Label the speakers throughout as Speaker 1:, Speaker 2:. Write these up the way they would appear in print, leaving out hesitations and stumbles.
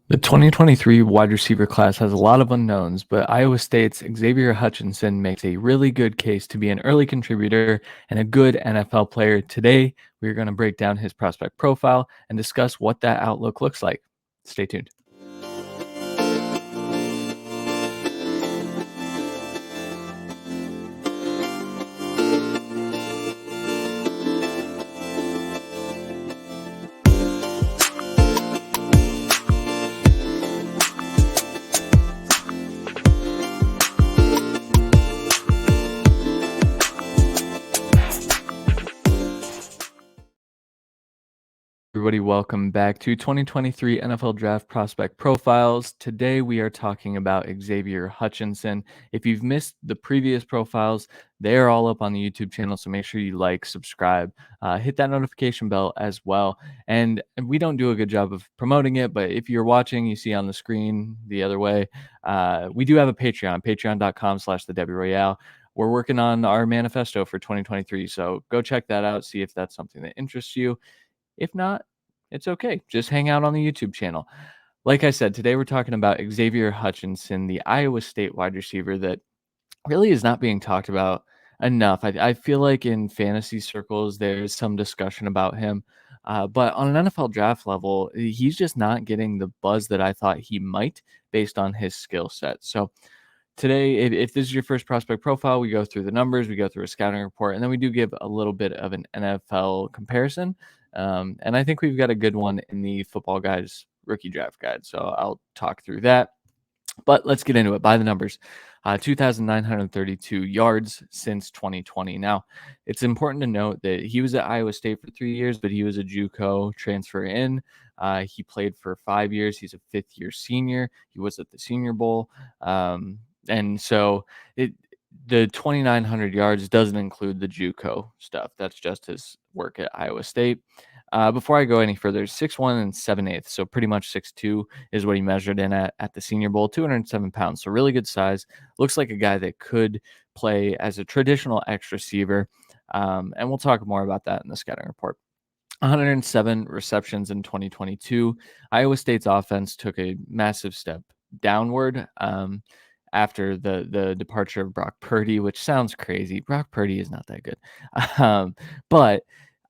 Speaker 1: The 2023 wide receiver class has a lot of unknowns, but Iowa State's Xavier Hutchinson makes a really good case to be an early contributor and a good NFL player. Today, we're going to break down his prospect profile and discuss what that outlook looks like. Stay tuned. Everybody, welcome back to 2023 NFL Draft Prospect Profiles. Today, we are talking about Xavier Hutchinson. If you've missed the previous profiles, they are all up on the YouTube channel, so make sure you like, subscribe, hit that notification bell as well. And we don't do a good job of promoting it, but if you're watching, you see on the screen the other way, we do have a Patreon, patreon.com/the Debbie Royale. We're working on our manifesto for 2023, so go check that out, see if that's something that interests you. If not, it's okay. Just hang out on the YouTube channel. Like I said, today we're talking about Xavier Hutchinson, the Iowa State wide receiver that really is not being talked about enough. I feel like in fantasy circles, there's some discussion about him. But on an NFL draft level, he's just not getting the buzz that I thought he might based on his skill set. So today, if this is your first prospect profile, we go through the numbers, we go through a scouting report, and then we do give a little bit of an NFL comparison. And I think we've got a good one in the Football Guys rookie draft guide. So I'll talk through that. But let's get into it. By the numbers, 2,932 yards since 2020. Now, it's important to note that he was at Iowa State for 3 years, but he was a JUCO transfer in. He played for 5 years. He's a fifth-year senior. He was at the Senior Bowl. And so the 2,900 yards doesn't include the JUCO stuff. That's just his work at Iowa State. Before I go any further, 6'1" and 7/8, so pretty much 6'2" is what he measured in at the Senior Bowl, 207 pounds, so really good size. Looks like a guy that could play as a traditional X receiver, and we'll talk more about that in the scouting report. 107 receptions in 2022. Iowa State's offense took a massive step downward after the departure of Brock Purdy, which sounds crazy. Brock Purdy is not that good. But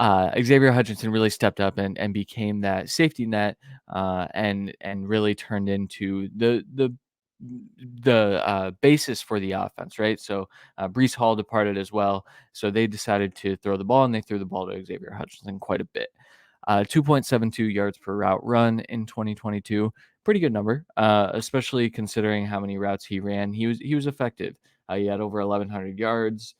Speaker 1: Xavier Hutchinson really stepped up and became that safety net and really turned into the basis for the offense, right? So Breece Hall departed as well, so they decided to throw the ball, and they threw the ball to Xavier Hutchinson quite a bit. 2.72 yards per route run in 2022, pretty good number, especially considering how many routes he ran. He was effective. He had over 1,100 yards.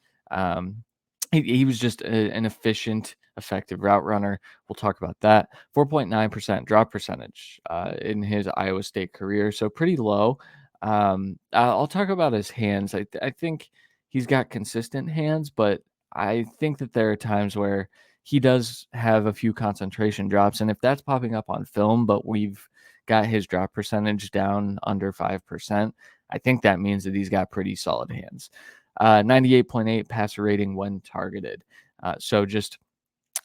Speaker 1: He was just an efficient, effective route runner. We'll talk about that. 4.9% drop percentage in his Iowa State career, so pretty low. I'll talk about his hands. I think he's got consistent hands, but I think that there are times where he does have a few concentration drops, and if that's popping up on film, but we've got his drop percentage down under 5%, I think that means that he's got pretty solid hands. 98.8 passer rating when targeted. So just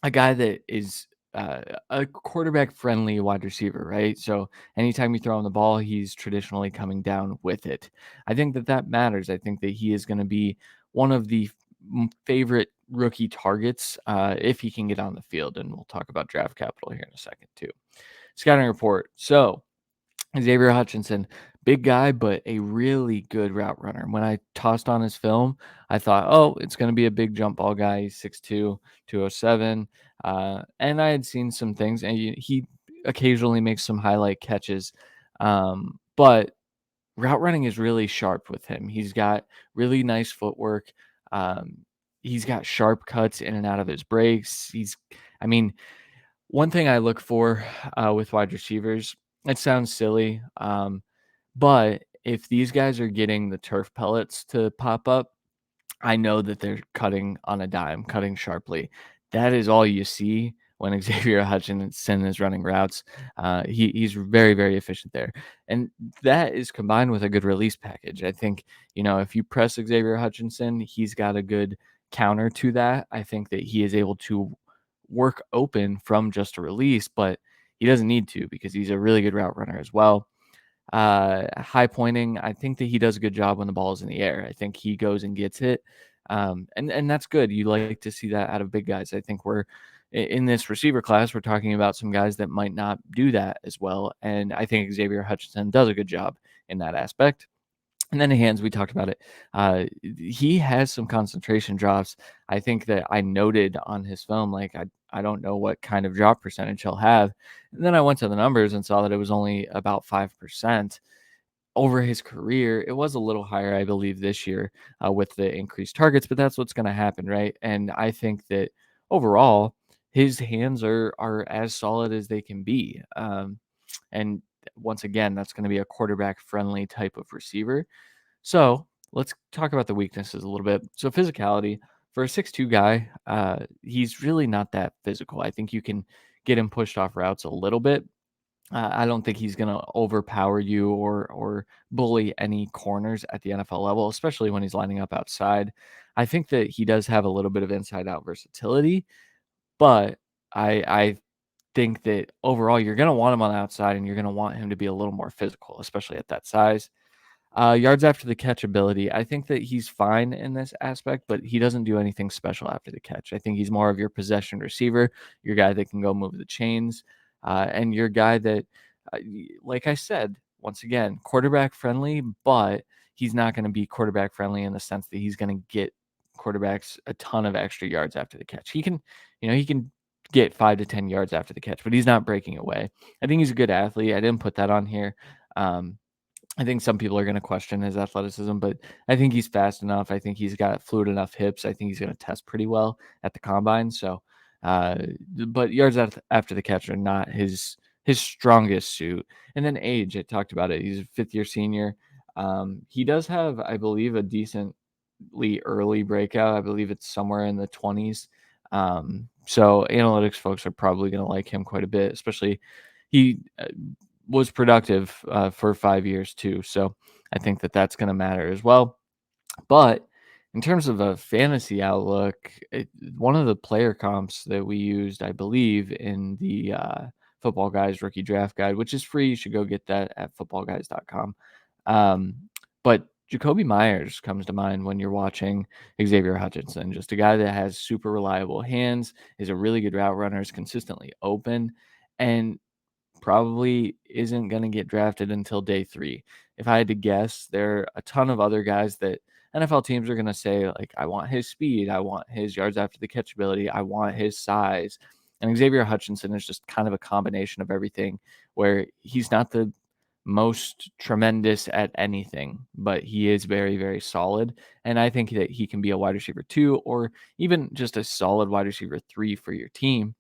Speaker 1: a guy that is a quarterback friendly wide receiver, right? So anytime you throw him the ball, he's traditionally coming down with it. I think that matters. I think that he is going to be one of the favorite rookie targets if he can get on the field. And we'll talk about draft capital here in a second too. Scouting report. So Xavier Hutchinson, big guy, but a really good route runner. When I tossed on his film, I thought, oh, it's going to be a big jump ball guy. He's 6'2", 207. And I had seen some things, and he occasionally makes some highlight catches. But route running is really sharp with him. He's got really nice footwork. He's got sharp cuts in and out of his breaks. I mean, one thing I look for with wide receivers, it sounds silly, but if these guys are getting the turf pellets to pop up, I know that they're cutting on a dime, cutting sharply. That is all you see when Xavier Hutchinson is running routes. He's very, very efficient there. And that is combined with a good release package. I think, if you press Xavier Hutchinson, he's got a good counter to that. I think that he is able to work open from just a release, but he doesn't need to because he's a really good route runner as well. High pointing, I think that he does a good job when the ball is in the air. I think he goes and gets it. And that's good. You like to see that out of big guys. I think we're in this receiver class, we're talking about some guys that might not do that as well. And I think Xavier Hutchinson does a good job in that aspect. And then the hands, we talked about it. He has some concentration drops. I think that I noted on his film, like I don't know what kind of drop percentage he'll have. And then I went to the numbers and saw that it was only about 5% over his career. It was a little higher, I believe, this year with the increased targets, but that's what's going to happen, right? And I think that overall, his hands are as solid as they can be. And once again, that's going to be a quarterback friendly type of receiver. So let's talk about the weaknesses a little bit. So physicality for a 6'2" guy, he's really not that physical. I think you can get him pushed off routes a little bit. I don't think he's going to overpower you or bully any corners at the NFL level, especially when he's lining up outside. I think that he does have a little bit of inside out versatility, but I think that overall you're going to want him on the outside and you're going to want him to be a little more physical, especially at that size. Yards after the catch ability, I think that he's fine in this aspect, but he doesn't do anything special after the catch. I think he's more of your possession receiver, your guy that can go move the chains, and your guy that, like I said, once again, quarterback friendly, but he's not going to be quarterback friendly in the sense that he's going to get quarterbacks a ton of extra yards after the catch. He can get 5 to 10 yards after the catch, but he's not breaking away. I think he's a good athlete. I didn't put that on here. I think some people are going to question his athleticism, but I think he's fast enough. I think he's got fluid enough hips. I think he's going to test pretty well at the combine. So, uh, but yards after the catch are not his strongest suit. And then age, I talked about it. He's a fifth-year senior. He does have, I believe, a decently early breakout. I believe it's somewhere in the 20s. So analytics folks are probably going to like him quite a bit, especially he was productive for 5 years too. So I think that that's going to matter as well. But in terms of a fantasy outlook, one of the player comps that we used, I believe, in the Football Guys Rookie Draft Guide, which is free. You should go get that at footballguys.com. But Jacoby Myers comes to mind when you're watching Xavier Hutchinson, just a guy that has super reliable hands, is a really good route runner, is consistently open, and probably isn't going to get drafted until day 3. If I had to guess, there are a ton of other guys that NFL teams are going to say, like, I want his speed, I want his yards after the catch ability, I want his size. And Xavier Hutchinson is just kind of a combination of everything, where he's not the most tremendous at anything, but he is very, very solid. And I think that he can be a wide receiver 2 or even just a solid wide receiver 3 for your team.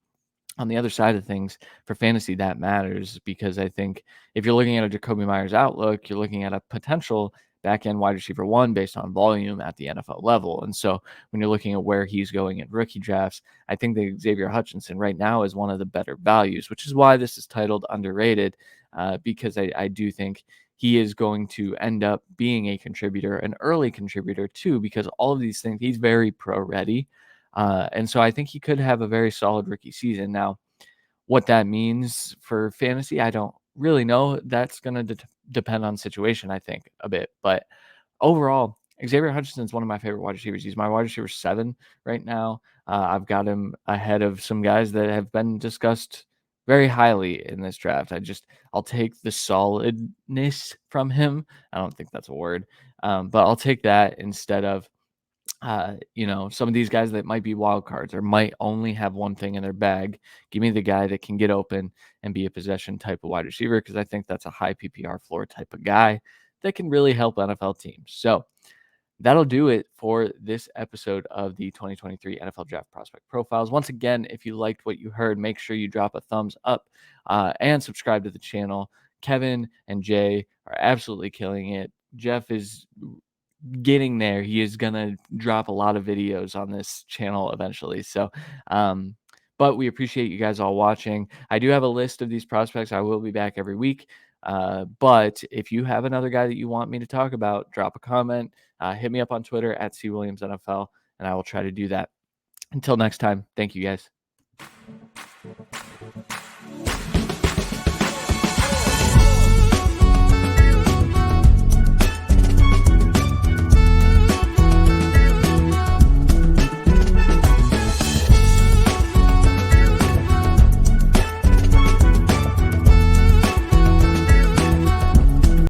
Speaker 1: On the other side of things, for fantasy, that matters because I think if you're looking at a Jacoby Myers outlook, you're looking at a potential back end wide receiver 1 based on volume at the NFL level. And so when you're looking at where he's going in rookie drafts, I think that Xavier Hutchinson right now is one of the better values, which is why this is titled underrated, because I do think he is going to end up being a contributor, an early contributor too, because all of these things, he's very pro ready. And so I think he could have a very solid rookie season. Now, what that means for fantasy, I don't really know. That's going to depend on situation, I think, a bit. But overall, Xavier Hutchinson is one of my favorite wide receivers. He's my wide receiver 7 right now. I've got him ahead of some guys that have been discussed very highly in this draft. I'll take the solidness from him. I don't think that's a word, but I'll take that instead of some of these guys that might be wild cards or might only have one thing in their bag. Give me the guy that can get open and be a possession type of wide receiver, because I think that's a high PPR floor type of guy that can really help NFL teams. So that'll do it for this episode of the 2023 NFL Draft Prospect Profiles. Once again, if you liked what you heard, make sure you drop a thumbs up and subscribe to the channel. Kevin and Jay are absolutely killing it. Jeff is getting there. He is gonna drop a lot of videos on this channel eventually. So but we appreciate you guys all watching. I do have a list of these prospects. I will be back every week. But if you have another guy that you want me to talk about, drop a comment, hit me up on Twitter at CWilliamsNFL, and I will try to do that. Until next time, thank you guys.